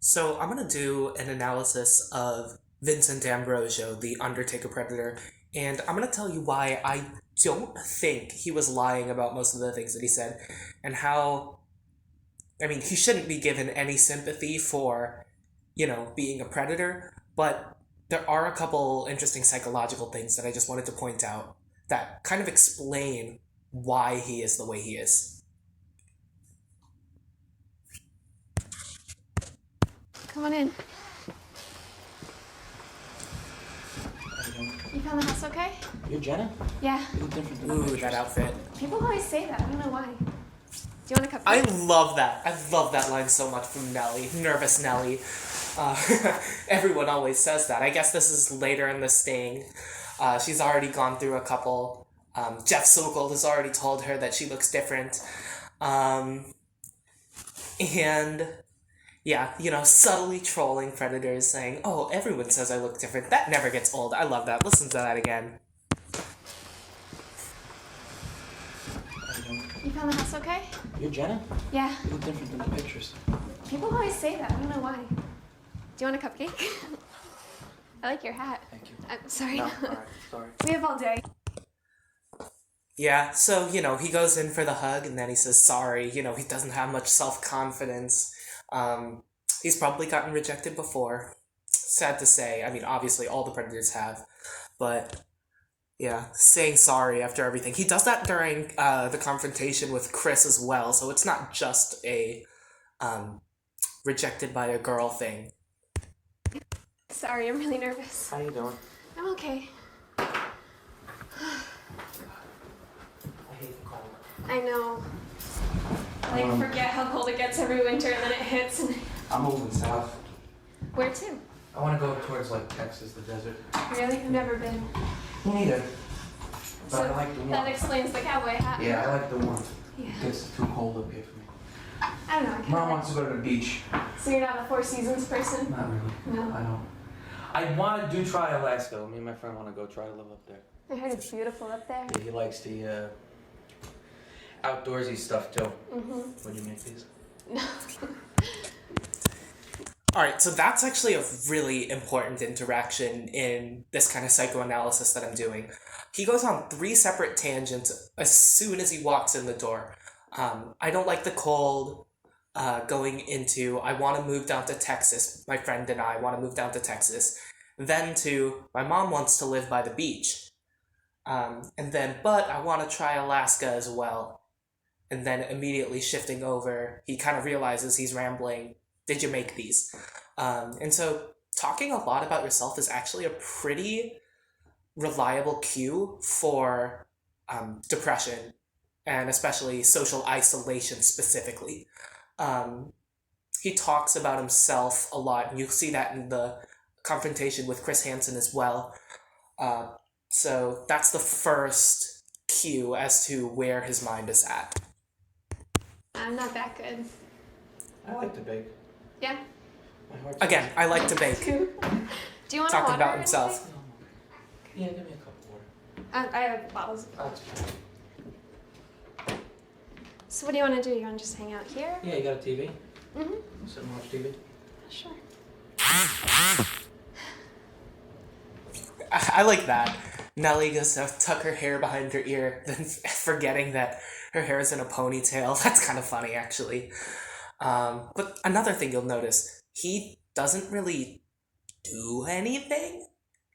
So I'm gonna do an analysis of Vincent Ambrosio, the Undertaker Predator, and I'm gonna tell you why I don't think he was lying about most of the things that he said, and how, he shouldn't be given any sympathy for, being a predator, but there are a couple interesting psychological things that I just wanted to point out that kind of explain why he is the way he is. Come on in. You found the house okay? You're Jenna? Yeah. You look different than Ooh, the that pictures. outfit. People always say that. I don't know why. Do you want a cupcake? I love that. I love that line so much from Nellie. Nervous Nellie. Uh, Everyone always says that. I guess this is later in the sting. She's already gone through a couple. Jeff Sokol has already told her that she looks different. And yeah, subtly trolling predators saying, oh, everyone says I look different. That never gets old. I love that. Listen to that again. How you doing? You found the house okay? You're Jenna? Yeah. You look different than the pictures. People always say that. I don't know why. Do you want a cupcake? I like your hat. Thank you. I'm sorry. No, alright, sorry. We have all day. Yeah, so, he goes in for the hug and then he says sorry. He doesn't have much self-confidence. He's probably gotten rejected before. Sad to say. Obviously all the predators have. But, yeah, saying sorry after everything. He does that during the confrontation with Chris as well, so it's not just a rejected by a girl thing. Sorry, I'm really nervous. How you doing? I'm okay. I hate the cold. I know. I forget how cold it gets every winter and then it hits and... I'm moving south. Where to? I want to go towards Texas, the desert. Really? I've never been. Me neither. But So I like the that warmth. explains the cowboy hat. Yeah, I like the warmth. Yeah. It gets too cold up here for me. I don't know. I Mom kinda wants to go to the beach. So you're not a Four Seasons person? Not really. No. I don't. I want to try Alaska. Me and my friend want to go try to live up there. I heard it's beautiful up there. Yeah, he likes the outdoorsy stuff too. Mm-hmm. Would you make these? No. Alright, so that's actually a really important interaction in this kind of psychoanalysis that I'm doing. He goes on 3 separate tangents as soon as he walks in the door. I don't like the cold, going into, I want to move down to Texas, my friend and I want to move down to Texas, then to, my mom wants to live by the beach, and then, but I want to try Alaska as well, and then immediately shifting over, he kind of realizes he's rambling, did you make these? And so talking a lot about yourself is actually a pretty reliable cue for depression, and especially social isolation specifically. He talks about himself a lot, and you'll see that in the confrontation with Chris Hansen as well. So that's the first cue as to where his mind is at. I'm not that good. I like to bake. Yeah? My heart's Again, I like to bake. Do you want Talking water about or himself. Yeah, give me a cup of water. anything? I have bottles. That's fine. So what do you want to do? You want to just hang out here? Yeah, you got a TV? Mm-hmm. Sit and watch TV? Sure. I like that. Nellie goes to tuck her hair behind her ear, then forgetting that her hair is in a ponytail. That's kind of funny, actually. But another thing you'll notice, he doesn't really do anything.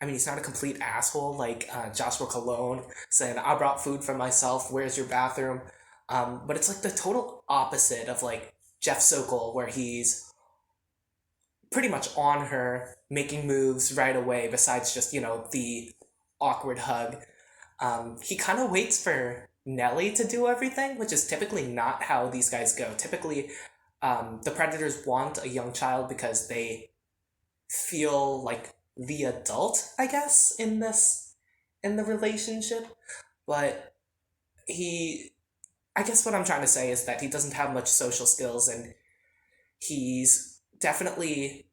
He's not a complete asshole like Joshua Cologne saying, I brought food for myself, where's your bathroom? But it's like the total opposite of like Jeff Sokol, where he's pretty much on her, making moves right away, besides just, the awkward hug. He kind of waits for Nellie to do everything, which is typically not how these guys go. Typically, the predators want a young child because they feel like the adult, I guess, in the relationship. But I guess what I'm trying to say is that he doesn't have much social skills, and he's definitely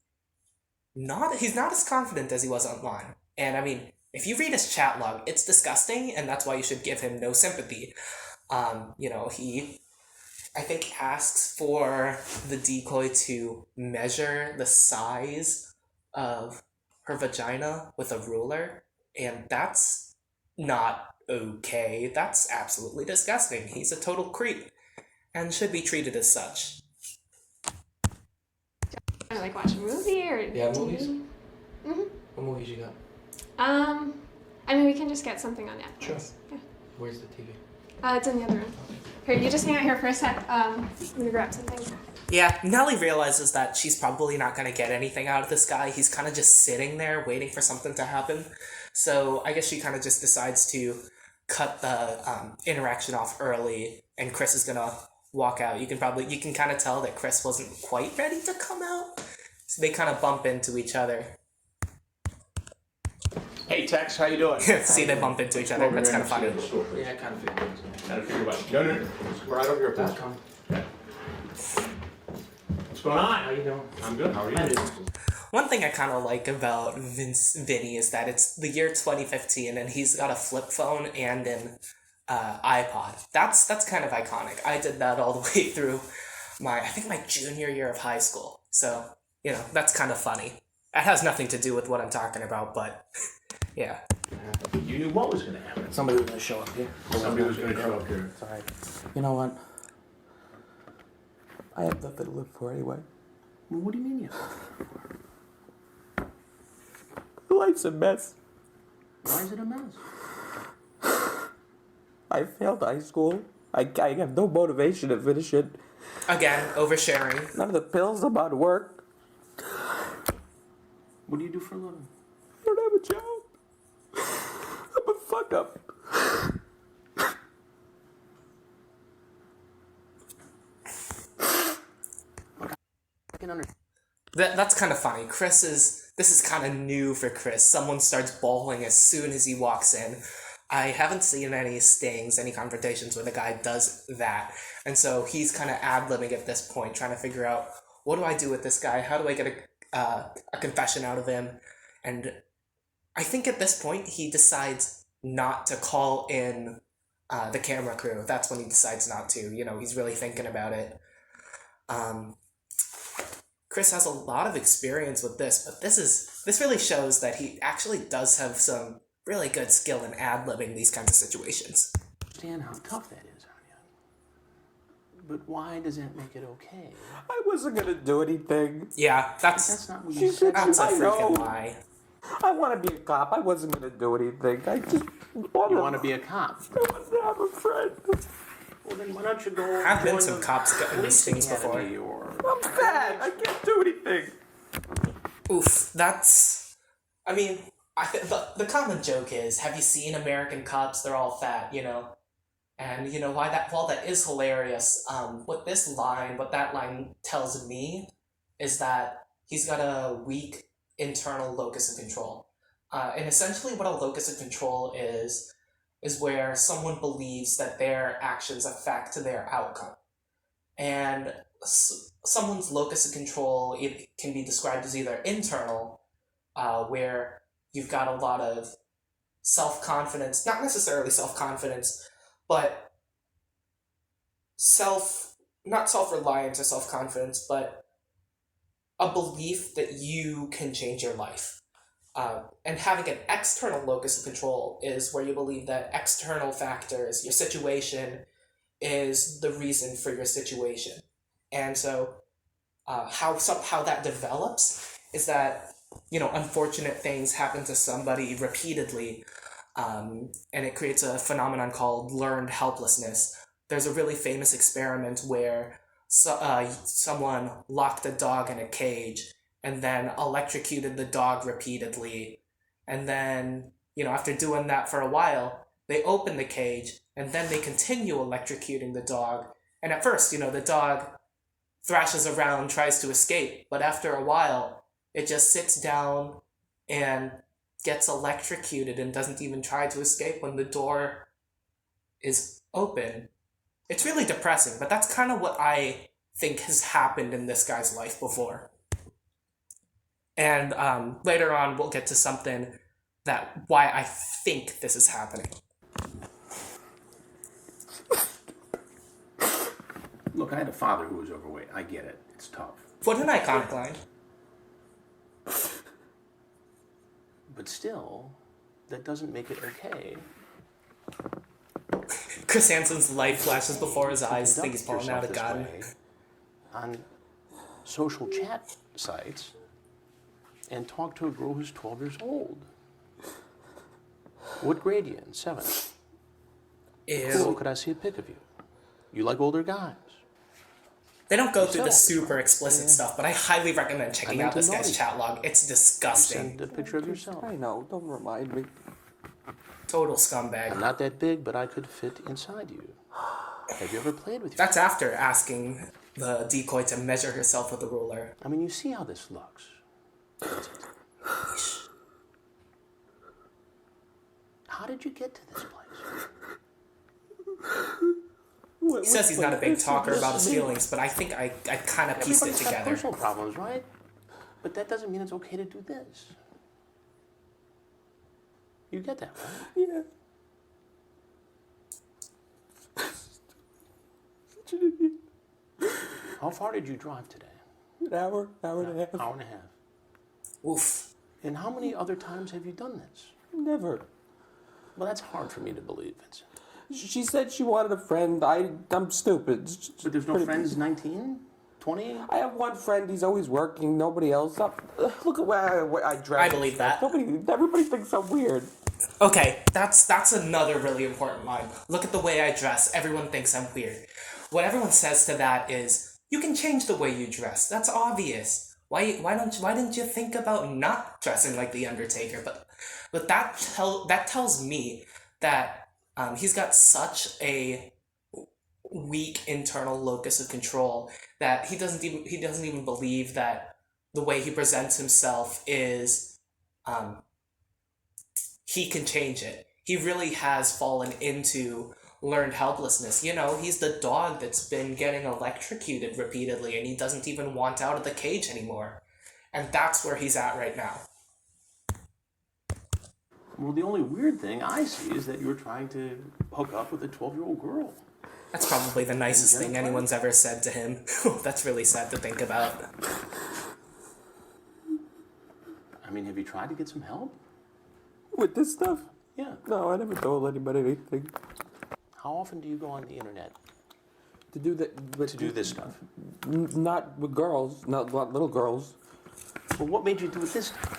he's not as confident as he was online. And if you read his chat log, it's disgusting, and that's why you should give him no sympathy. I think, asks for the decoy to measure the size of her vagina with a ruler, and that's not okay. That's absolutely disgusting. He's a total creep and should be treated as such. I like watch a movie or Yeah, TV. movies? Mm-hmm. What movies you got? I mean, we can just get something on Netflix. Sure. Yeah. Where's the TV? It's in the other room. Here, you just hang out here for a sec. I'm gonna grab something. Yeah, Nellie realizes that she's probably not going to get anything out of this guy. He's kind of just sitting there waiting for something to happen. So I guess she kind of just decides to cut the interaction off early, and Chris is going to walk out. You can kind of tell that Chris wasn't quite ready to come out. So they kind of bump into each other. Hey Tex, how you doing? See, they bump into each other. That's kind of funny. Yeah, I kind of figured it. Kind of figure about it. No. We're right over here, That's please. coming. What's going on? How you doing? I'm good. How are you? I do. One thing I kind of like about Vinny is that it's the year 2015 and he's got a flip phone and an iPod. That's kind of iconic. I did that all the way through I think my junior year of high school. So, that's kind of funny. That has nothing to do with what I'm talking about, but yeah. You knew what was going to happen. Somebody was going to show up here. Somebody was going to show up here. It's alright. You know what? I have nothing to live for anyway. Well, what do you mean you? Life's a mess. Why is it a mess? I failed high school. I have no motivation to finish it. Again, oversharing. None of the pills I'm on work. What do you do for a living? I don't have a job. I'm a fuck up. I can understand. That's kind of funny. This is kind of new for Chris. Someone starts bawling as soon as he walks in. I haven't seen any stings, any confrontations where the guy does that. And so he's kind of ad-libbing at this point, trying to figure out, what do I do with this guy? How do I get a confession out of him? And I think at this point, he decides not to call in the camera crew. That's when he decides not to. He's really thinking about it. Chris has a lot of experience with this, but this really shows that he actually does have some really good skill in ad-libbing these kinds of situations. Understand how tough that is on you. But why does that make it okay? I wasn't gonna do anything. Yeah, That's not what you said. that's a I know. freaking lie. I want to be a cop. I wasn't gonna do anything. I just You want to be a cop. I want to have a friend. Well, then why don't you go? I've been join some the cops getting these police things before. academy or I'm fat. I can't do anything. Oof, I mean, the common joke is, have you seen American cops? They're all fat, And while that is hilarious, what that line tells me is that he's got a weak internal locus of control. And essentially what a locus of control is where someone believes that their actions affect their outcome. And someone's locus of control, it can be described as either internal, where you've got a lot of self-confidence, not necessarily self-confidence, but not self-reliance or self-confidence, but a belief that you can change your life. And having an external locus of control is where you believe that external factors, your situation, is the reason for your situation. And so how that develops is that, unfortunate things happen to somebody repeatedly, and it creates a phenomenon called learned helplessness. There's a really famous experiment where someone locked a dog in a cage and then electrocuted the dog repeatedly. And then, after doing that for a while, they open the cage and then they continue electrocuting the dog. And at first, the dog thrashes around, tries to escape, but after a while, it just sits down and gets electrocuted and doesn't even try to escape when the door is open. It's really depressing, but that's kind of what I think has happened in this guy's life before. And later on, we'll get to something why I think this is happening. Look, I had a father who was overweight. I get it. It's tough. What an iconic line. But still, that doesn't make it okay. Chris Hansen's life flashes before his eyes. Think he's Conduct pulling out a yourself gun. this way on social chat sites and talk to a girl who's 12 years old. What grade are you in? 7th. Cool, Ew. could I see a pic of you? You like older guys. They don't go through the Yourself. super explicit stuff, but I highly recommend checking I out meant this to guy's naughty. chat log. It's disgusting. Send a picture of yourself. I know, don't remind me. Total I'm scumbag. not that big, but I could fit inside you. Have you ever played with your... That's after asking the decoy to measure herself with a ruler. I mean, you see how this looks. How did you get to this place? He says he's not a big talker about his feelings, but I think I kind of pieced it Everybody's got together. personal problems, right? But that doesn't mean it's okay to do this. You get that, right? Yeah. How far did you drive today? An hour and a half. Hour and a half. Oof. And how many other times have you done this? Never. Well, that's hard for me to believe, Vincent. She said she wanted a friend. I'm stupid. But there's no friends 19? 20? I have one friend. He's always working. Nobody else. Look at where I dress. I believe that. Everybody thinks I'm weird. Okay, that's another really important line. Look at the way I dress. Everyone thinks I'm weird. What everyone says to that is, you can change the way you dress. That's obvious. Why didn't you think about not dressing like the Undertaker? But that tells me that he's got such a weak internal locus of control that he doesn't even believe that the way he presents himself is he can change it. He really has fallen into learned helplessness. You know, he's the dog that's been getting electrocuted repeatedly and he doesn't even want out of the cage anymore. And that's where he's at right now. Well, the only weird thing I see is that you're trying to hook up with a 12-year-old girl. That's probably the nicest thing anyone's ever said to him. That's really sad to think about. I mean, have you tried to get some help? With this stuff? Yeah. No, I never told anybody anything. How often do you go on the internet To do that. to do this stuff? Not with girls. Not little girls. Well, what made you do it this time?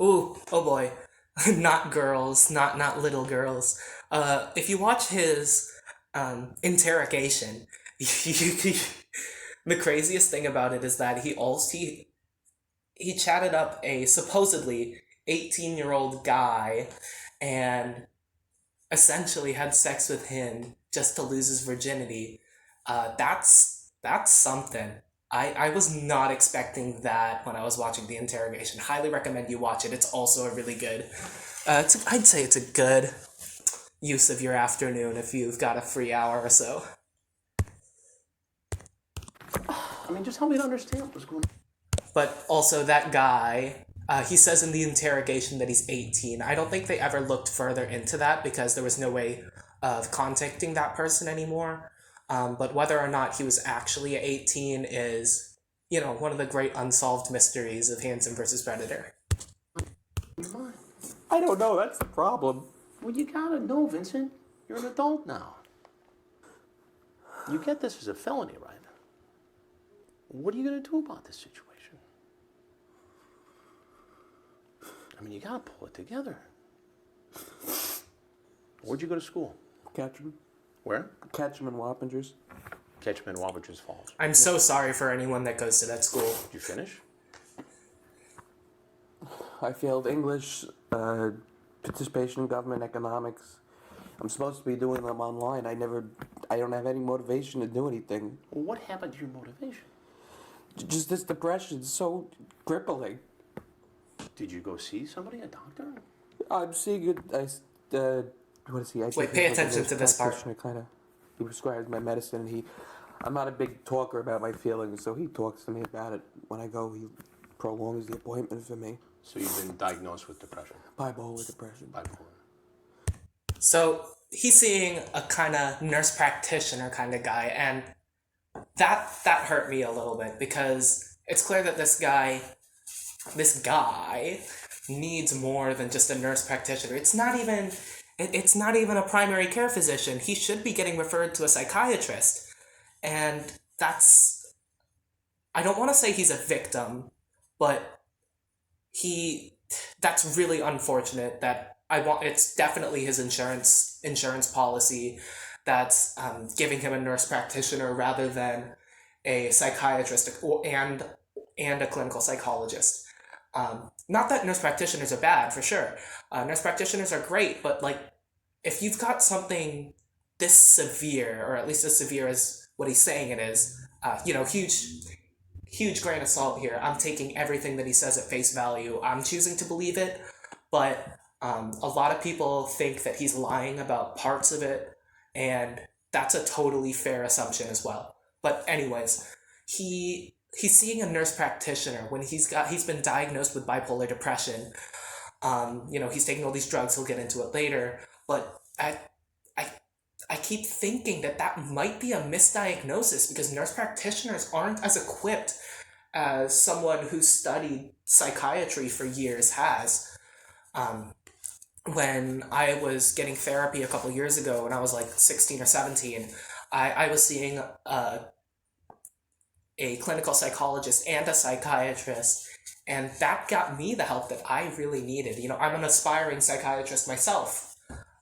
Ooh, oh boy. Not girls, not little girls. If you watch his interrogation, the craziest thing about it is that he chatted up a supposedly 18-year-old guy and essentially had sex with him just to lose his virginity. That's something. I was not expecting that when I was watching the interrogation. Highly recommend you watch it. It's also a really good, I'd say it's a good use of your afternoon if you've got a free hour or so. I mean, just help me to understand what's going on. But also that guy, he says in the interrogation that he's 18. I don't think they ever looked further into that because there was no way of contacting that person anymore. But whether or not he was actually 18 is, you know, one of the great unsolved mysteries of Hansen versus Predator. I don't know. That's the problem. Well, you gotta know, Vincent. You're an adult now. You get this as a felony, right? What are you gonna do about this situation? I mean, you gotta pull it together. Where'd you go to school? Catch 'em. Where? Catch 'em in Wappingers. Ketchum and Wabages Falls. I'm so sorry for anyone that goes to that school. Did you finish? I failed English, participation in government economics. I'm supposed to be doing them online. I don't have any motivation to do anything. Well, what happened to your motivation? Just this depression, so crippling. Did you go see somebody, a doctor? I'm seeing it. What is he? Wait, pay attention to this part. He prescribes my medicine, and I'm not a big talker about my feelings, so he talks to me about it. When I go, he prolongs the appointment for me. So you've been diagnosed with depression? Bipolar depression. Bipolar. So he's seeing a kind of nurse practitioner kind of guy, and that hurt me a little bit, because it's clear that this guy needs more than just a nurse practitioner. It's not even a primary care physician. He should be getting referred to a psychiatrist. And I don't want to say he's a victim, but that's really unfortunate. It's definitely his insurance policy that's giving him a nurse practitioner rather than a psychiatrist and a clinical psychologist. Not that nurse practitioners are bad, for sure. Nurse practitioners are great, but like, if you've got something this severe, or at least as severe as what he's saying it is, huge grain of salt here. I'm taking everything that he says at face value. I'm choosing to believe it, but a lot of people think that he's lying about parts of it, and that's a totally fair assumption as well. But anyways, he's seeing a nurse practitioner when he's been diagnosed with bipolar depression. He's taking all these drugs. He'll get into it later, but I keep thinking that might be a misdiagnosis, because nurse practitioners aren't as equipped as someone who studied psychiatry for years has. When I was getting therapy a couple years ago, when I was like 16 or 17, I was seeing a clinical psychologist and a psychiatrist, and that got me the help that I really needed. I'm an aspiring psychiatrist myself.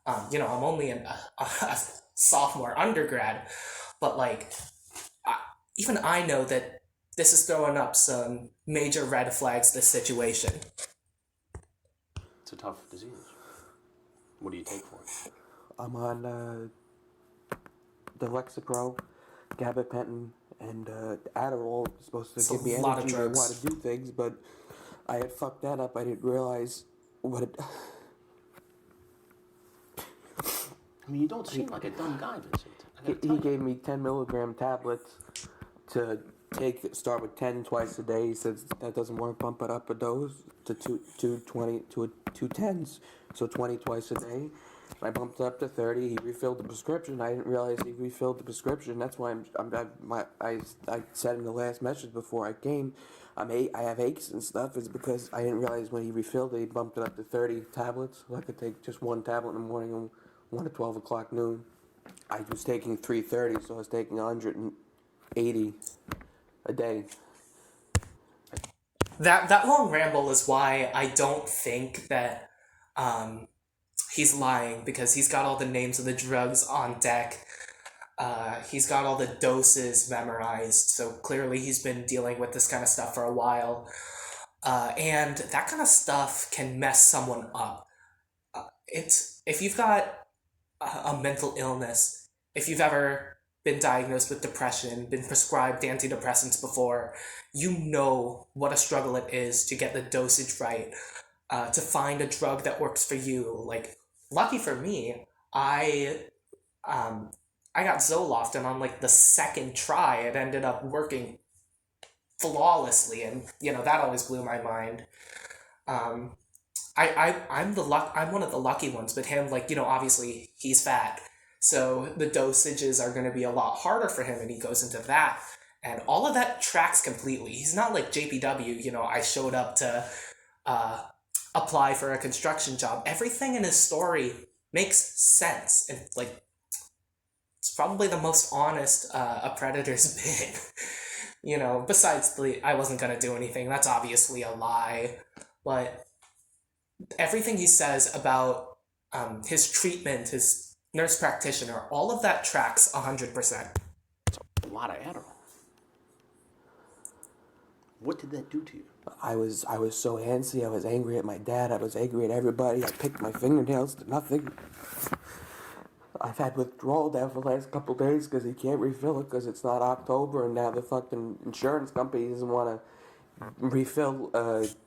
I'm only a sophomore undergrad, but like, even I know that this is throwing up some major red flags, this situation. It's a tough disease. What do you take for it? I'm on the Lexapro, gabapentin, and Adderall. It's supposed to give me energy and want to do things, but I had fucked that up. I didn't realize what it... I mean, you don't seem like a dumb guy, Vincent. He gave me 10 milligram tablets to start with 10 twice a day. He says that doesn't work. Bump it up a dose to 210s, so 20 twice a day. I bumped it up to 30. He refilled the prescription. I didn't realize he refilled the prescription. That's why I said in the last message before I came, I have aches and stuff. Is because I didn't realize when he refilled it, he bumped it up to 30 tablets. So I could take just one tablet in the morning and one at 12 o'clock noon. I was taking 330, so I was taking 180 a day. That long ramble is why I don't think that he's lying, because he's got all the names of the drugs on deck. He's got all the doses memorized, so clearly he's been dealing with this kind of stuff for a while. And that kind of stuff can mess someone up. If you've got a mental illness, if you've ever been diagnosed with depression, been prescribed antidepressants before, you know what a struggle it is to get the dosage right, to find a drug that works for you. Like, lucky for me, I got Zoloft, and on like the second try, it ended up working flawlessly, and that always blew my mind. I'm one of the lucky ones, but him, obviously he's fat, so the dosages are going to be a lot harder for him, and he goes into that, and all of that tracks completely. He's not like JPW, I showed up to apply for a construction job. Everything in his story makes sense, and it's probably the most honest a predator's been. Besides I wasn't going to do anything, that's obviously a lie, but everything he says about his treatment, his nurse practitioner, all of that tracks 100%. It's a lot of Adderall. What did that do to you? I was so antsy. I was angry at my dad. I was angry at everybody. I picked my fingernails to nothing. I've had withdrawal down for the last couple days because he can't refill it because it's not October, and now the fucking insurance company doesn't want to refill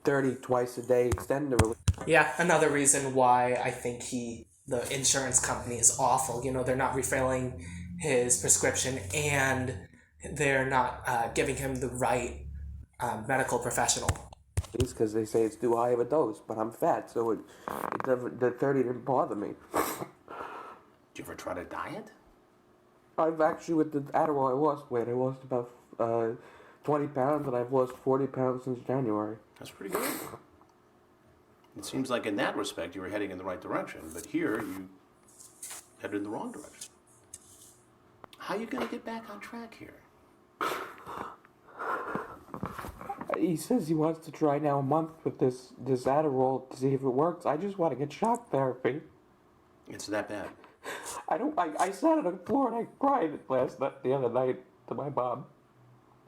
30 twice a day extended release. Yeah, another reason why I think the insurance company is awful. They're not refilling his prescription, and they're not giving him the right medical professional. It's because they say it's too high of a dose, but I'm fat, so the 30 didn't bother me. Did you ever try to diet? I've actually, with the Adderall, I lost weight. I lost about 20 pounds, and I've lost 40 pounds since January. That's pretty good. It seems like in that respect you were heading in the right direction, but here you headed in the wrong direction. How are you going to get back on track here? He says he wants to try now a month with this Adderall to see if it works. I just want to get shock therapy. It's that bad. I sat on the floor and I cried the other night to my mom.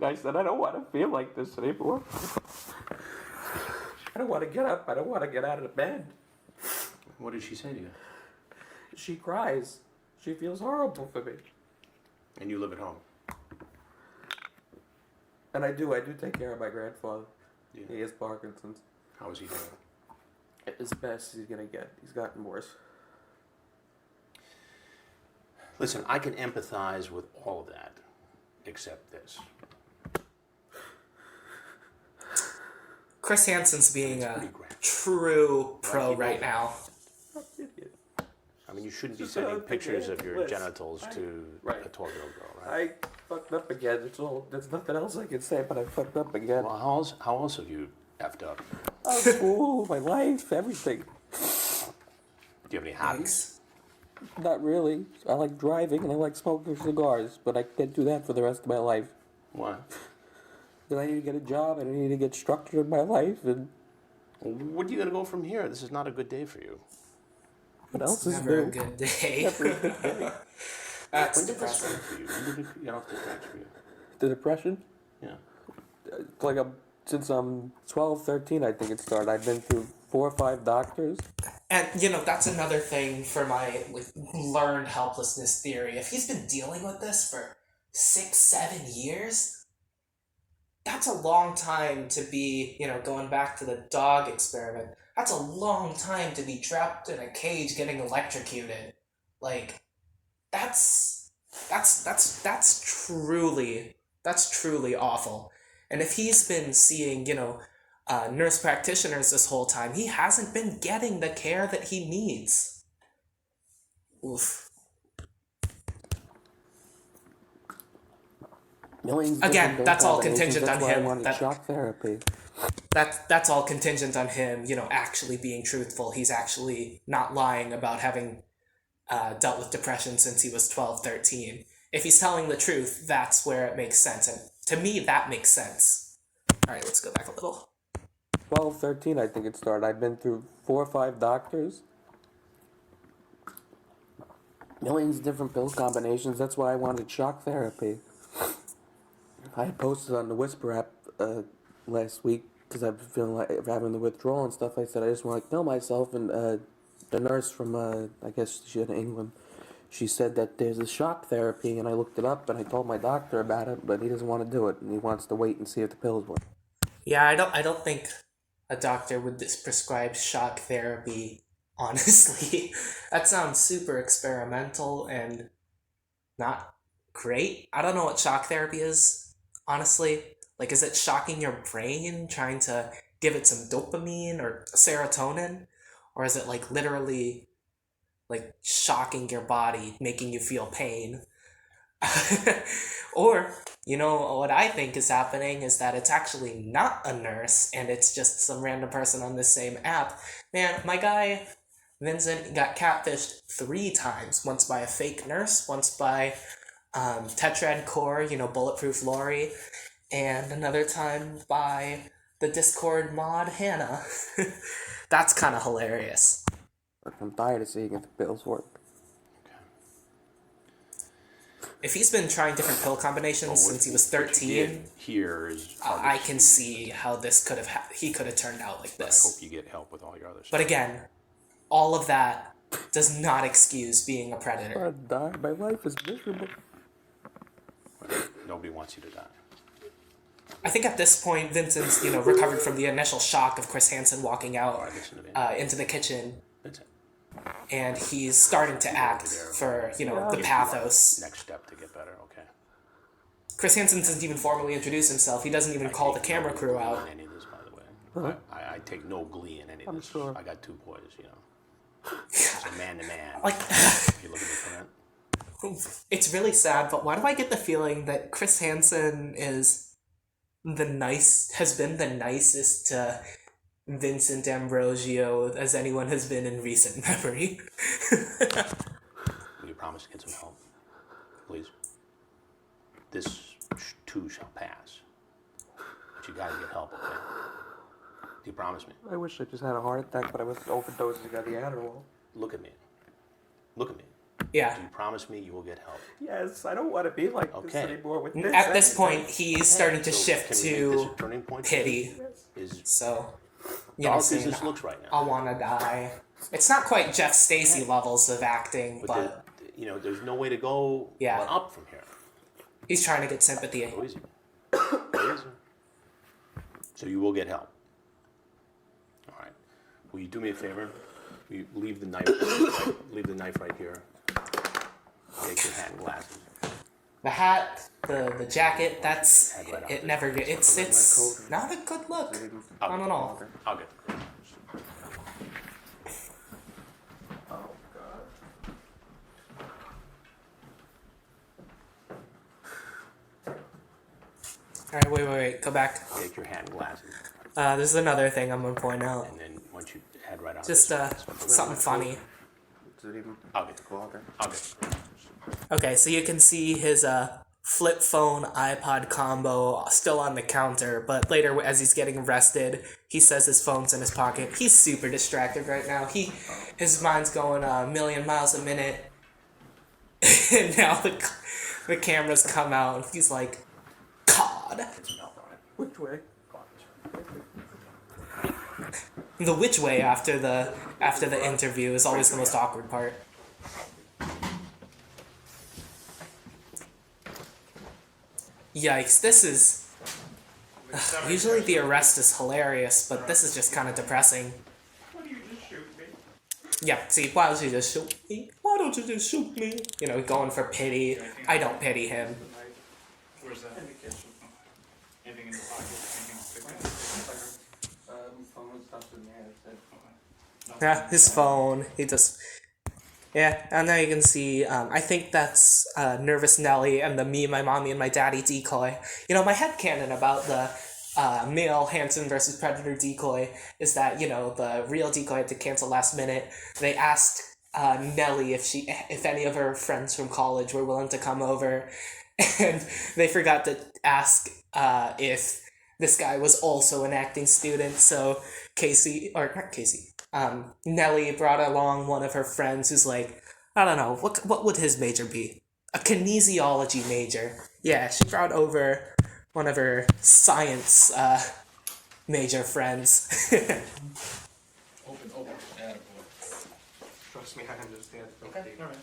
I said, I don't want to feel like this anymore. I don't want to get up. I don't want to get out of the bed. What did she say to you? She cries. She feels horrible for me. And you live at home? And I do take care of my grandfather. Yeah. He has Parkinson's. How is he doing? As best as he's going to get. He's gotten worse. Listen, I can empathize with all of that, except this. Chris Hansen's being a true pro right now. I mean, you shouldn't be sending pictures of your genitals to a 12-year-old girl, right? I fucked up again. There's nothing else I can say, but I fucked up again. Well, how else have you effed up? School, my life, everything. Do you have any hobbies? Not really. I like driving and I like smoking cigars, but I can't do that for the rest of my life. Why? Because I need to get a job and I need to get structure in my life. And Where are you going to go from here? This is not a good day for you. what else is Never a new? good day. Never a good day. That's When did this depressing. start for you? When did it get off the tracks for you? The depression? Yeah. It's like since I'm 12, 13, I think it started. I've been through 4 or 5 doctors. And, that's another thing for my learned helplessness theory. If he's been dealing with this for 6, 7 years, that's a long time to be, going back to the dog experiment. That's a long time to be trapped in a cage getting electrocuted. Like, that's truly awful. And if he's been seeing, nurse practitioners this whole time, he hasn't been getting the care that he needs. Oof. Again, that's all contingent on him. I wanted shock therapy. That's all contingent on him, actually being truthful. He's actually not lying about having dealt with depression since he was 12, 13. If he's telling the truth, that's where it makes sense. And to me, that makes sense. All right, let's go back a little. 12, 13, I think it started. I've been through 4 or 5 doctors. Millions of different pill combinations. That's why I wanted shock therapy. I posted on the Whisper app last week because I've been feeling like having the withdrawal and stuff. I said I just want to kill myself, and the nurse from I guess she's in England, she said that there's a shock therapy, and I looked it up and I told my doctor about it, but he doesn't want to do it, and he wants to wait and see if the pills work. Yeah, I don't think a doctor would prescribe shock therapy, honestly. That sounds super experimental and not great. I don't know what shock therapy is, honestly. Like, is it shocking your brain, trying to give it some dopamine or serotonin? Or is it, literally, shocking your body, making you feel pain? Or, what I think is happening is that it's actually not a nurse, and it's just some random person on this same app. Man, my guy, Vincent, got catfished 3 times. Once by a fake nurse, once by Tetrad Core, Bulletproof Lori, and another time by the Discord mod Hannah. That's kind of hilarious. I'm tired of seeing if the pills work. If he's been trying different pill combinations since he was 13, here is I can see how this could have he could have turned out like this. I hope you get help with all your other stuff. But again, all of that does not excuse being a predator. I'd die. My life is miserable. Nobody wants you to die. I think at this point, Vincent's recovered from the initial shock of Chris Hansen walking out All right, listen to me. into the kitchen, That's it. and he's starting to act for the pathos. Next step to get better, okay? Chris Hansen doesn't even formally introduce himself. He doesn't even call the camera crew out. In any of this, by the way. I take no glee in any of this. sure. I got 2 boys, So man to man. Like, You look at the print. It's really sad, but why do I get the feeling that Chris Hansen has been the nicest to Vincent Ambrosio as anyone has been in recent memory? Will you promise to get some help? Please? This too shall pass. But you gotta get help, okay? Do you promise me? I wish I just had a heart attack, but I was overdosing on the Adderall. Look at me. Look at me. Yeah. Do you promise me you will get help? Yes, I don't want to be like this Okay. anymore with this. At this point, he's starting to So shift can we make this to a turning point? pity. Is So, you know, dark as saying, this looks right I now. wanna die. It's not quite Jeff Stacy levels of acting, but there's no way to go Yeah. but up from here. he's trying to get sympathy. Go easy. Go easy. So you will get help. All right. Will you do me a favor? Will you leave the knife? Leave the knife right here. Take your hat and glasses. The hat, the jacket, that's Head right out it. there. Never get it's not a good look. Not at all. I'll get it. Oh God. All right, wait, go back. Take your hat and glasses. This is another thing I'm gonna point out. And then once you head right out Just this way, something funny. Is it even? I'll get it. I'll get it. Okay, so you can see his flip phone iPod combo still on the counter, but later as he's getting arrested, he says his phone's in his pocket. He's super distracted right now. His mind's going a million miles a minute, and now the cameras come out, and he's like, God. Which way? The which way after the interview is always the most awkward part. Yikes, this is... usually the arrest is hilarious, but this is just kind of depressing. Why don't you just shoot me? Yeah, see, why don't you just shoot me? Why don't you just shoot me? You know, going for pity. I don't pity him. Where's that? In the kitchen. Anything in the pocket? Anything sticking? Phone stuff in there. Yeah, his phone. He just... Yeah, and now you can see, I think that's Nervous Nelly and the Me, My Mommy, and My Daddy decoy. You know, my headcanon about the male Hanson versus Predator decoy is that, you know, the real decoy had to cancel last minute. They asked Nelly if any of her friends from college were willing to come over, and they forgot to ask if this guy was also an acting student, so Nelly brought along one of her friends who's like, I don't know, what would his major be? A kinesiology major. Yeah, she brought over one of her science major friends. Open. Trust me, I understand. Okay, alright.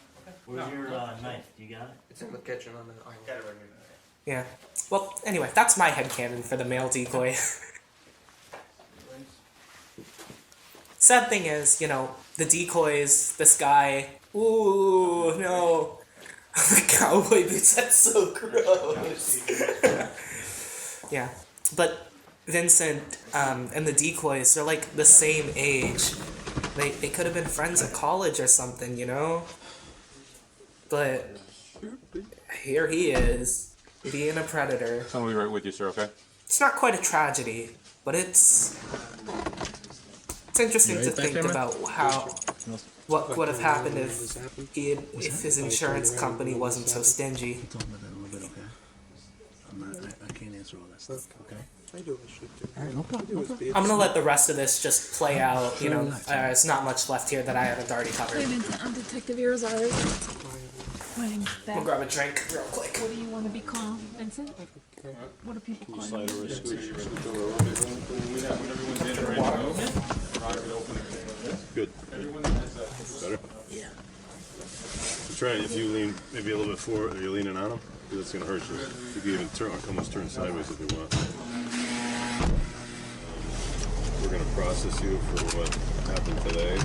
Where's your knife? You got it? It's in the kitchen on the island. Got it right here. Yeah. Well, anyway, that's my headcanon for the male decoy. Sad thing is, you know, the decoys, this guy, ooh, no. The cowboy boots, that's so gross. Yeah. But Vincent and the decoys, they're like the same age. They could have been friends at college or something, you know? But here he is, being a predator. I'll be right with you, sir, okay? It's not quite a tragedy, but it's interesting to think about what would have happened if his insurance company wasn't so stingy. Talk about that a little bit, okay? I can't answer all that stuff, okay? I do a shoot too. Alright, no problem. I'm gonna let the rest of this just play out. You know, there's not much left here that I haven't already Hey covered. Vincent, I'm Detective Irizarry. My name's We'll Beth. grab a drink real quick. What do you want to be called, Vincent? What do people call you? Good. Better? Yeah. Try it if you lean maybe a little bit forward. Are you leaning on him? That's going to hurt you. You can even turn, almost turn sideways if you want. We're going to process you for what happened today.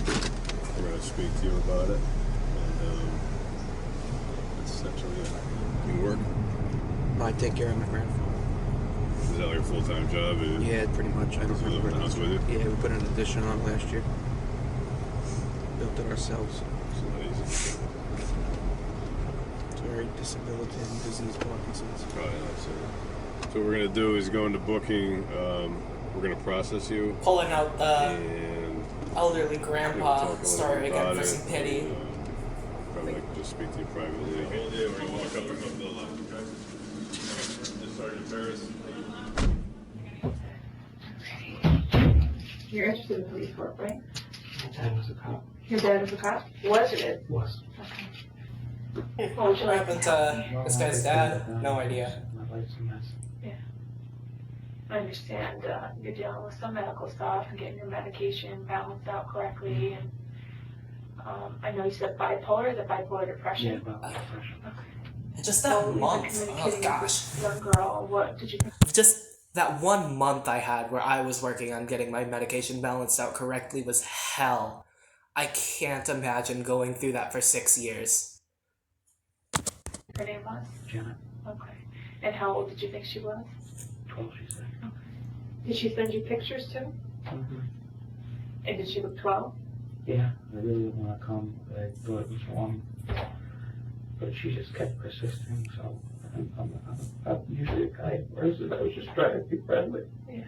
We're going to speak to you about it. And that's essentially it. You work? I take care of my grandfather. Is that like a full-time job? Yeah, pretty much. I don't You live in the house with you? Yeah, we put an addition on last year. Built it ourselves. It's not easy. very debilitating disease Parkinson's. Oh, yeah, so what we're gonna do is go into booking. We're gonna process you. Pulling out the And elderly we'll grandpa talk a little story bit again about for it, some pity. and, probably like just speak to you privately. We're gonna walk up and go to the left, okay? Sergeant Ferris. You're interested in police work, right? My dad was a cop. Your dad was a cop? Was or is? Was. Okay. What would you What like happened to have? to this guy's dad? No idea. My life's a mess. I understand you're dealing with some medical stuff and getting your medication balanced out correctly. And I know you said bipolar. Is it bipolar depression? Yeah, about depression. Just that Well, month. you've been Oh communicating gosh. with this young girl. What did you think? Just that 1 month I had where I was working on getting my medication balanced out correctly was hell. I can't imagine going through that for 6 years. Her name was? Janet, Okay. And how old did you think she was? 12, she said. Did she send you pictures too? Mm-hmm. And did she look 12? Yeah, I really didn't want to come, but I thought it was wrong. But she just kept persisting, so I'm usually a kind person. I was just trying to be friendly. Yeah.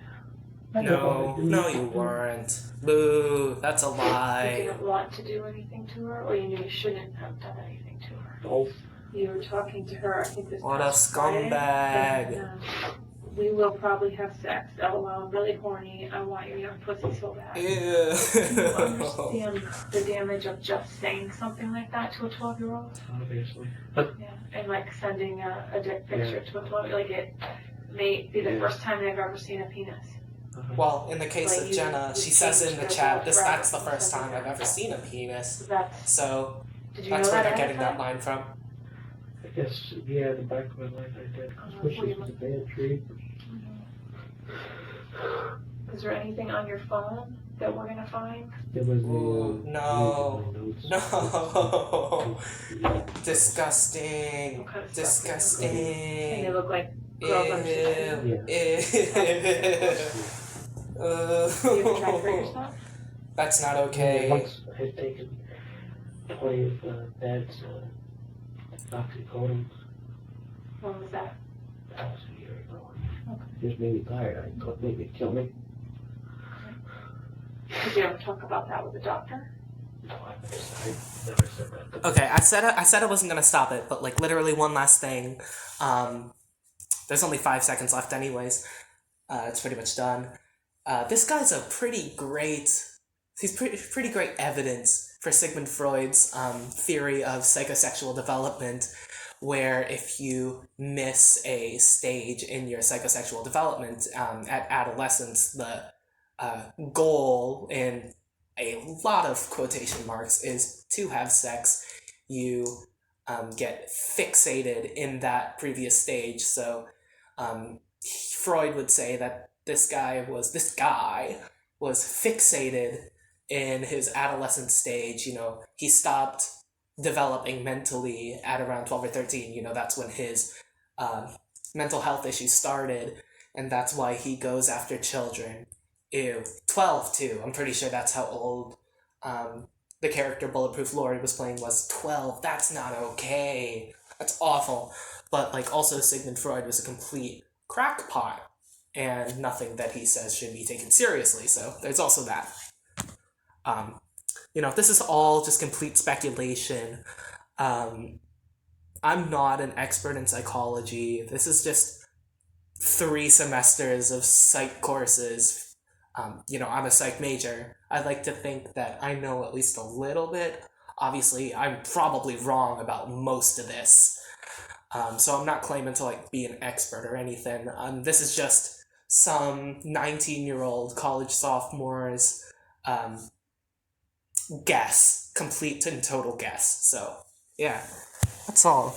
No, you weren't. Boo, that's a You lie. didn't want to do anything to her, or you knew you shouldn't have done anything to her? Both. You were talking to her, I think this What a past Friday, scumbag. and, we will probably have sex. LOL, I'm really horny. I want your young pussy so bad. Ew. You understand the damage of just saying something like that to a 12-year-old? Obviously. Yeah, and like sending a dick picture to a 12-year-old, like it may be the first time they've ever seen a penis. Well, in the case Like of Jenna, you she says in the changed chat, their that's the forever. first time I've ever seen a penis. That's, So, did you that's know where that they're ahead getting of that time? line from. I guess, yeah, the back of my life I did. I wish this was a bad tree. Is there anything on your phone that we're gonna find? There was Ooh, the, no. notes. No. What Disgusting. kind of stuff? And they Disgusting. look like girls under 16. Ew. You ever tried to hurt Ew. yourself? That's not okay. Once I had taken 20 of Dad's oxycodone. When was that? That was a year ago. Okay. It just made me tired. I thought maybe it'd kill me. Did you ever talk about that with the doctor? No, I never said that. Okay, I said I wasn't gonna stop it, but like literally one last thing. There's only 5 seconds left anyways. It's pretty much done. This guy's a he's pretty great evidence for Sigmund Freud's theory of psychosexual development, where if you miss a stage in your psychosexual development at adolescence, the goal in a lot of quotation marks is to have sex. You get fixated in that previous stage. So Freud would say that this guy was fixated in his adolescent stage. You know, he stopped developing mentally at around 12 or 13. You know, that's when his mental health issues started, and that's why he goes after children. Ew. 12 too. I'm pretty sure that's how old the character Bulletproof Lori was playing was. 12. That's not okay. That's awful. But like also Sigmund Freud was a complete crackpot, and nothing that he says should be taken seriously. So there's also that. You know, this is all just complete speculation. I'm not an expert in psychology. This is just 3 semesters of psych courses. You know, I'm a psych major. I like to think that I know at least a little bit. Obviously, I'm probably wrong about most of this. So I'm not claiming to like be an expert or anything. This is just some 19-year-old college sophomores guess, complete and total guess. So yeah, that's all.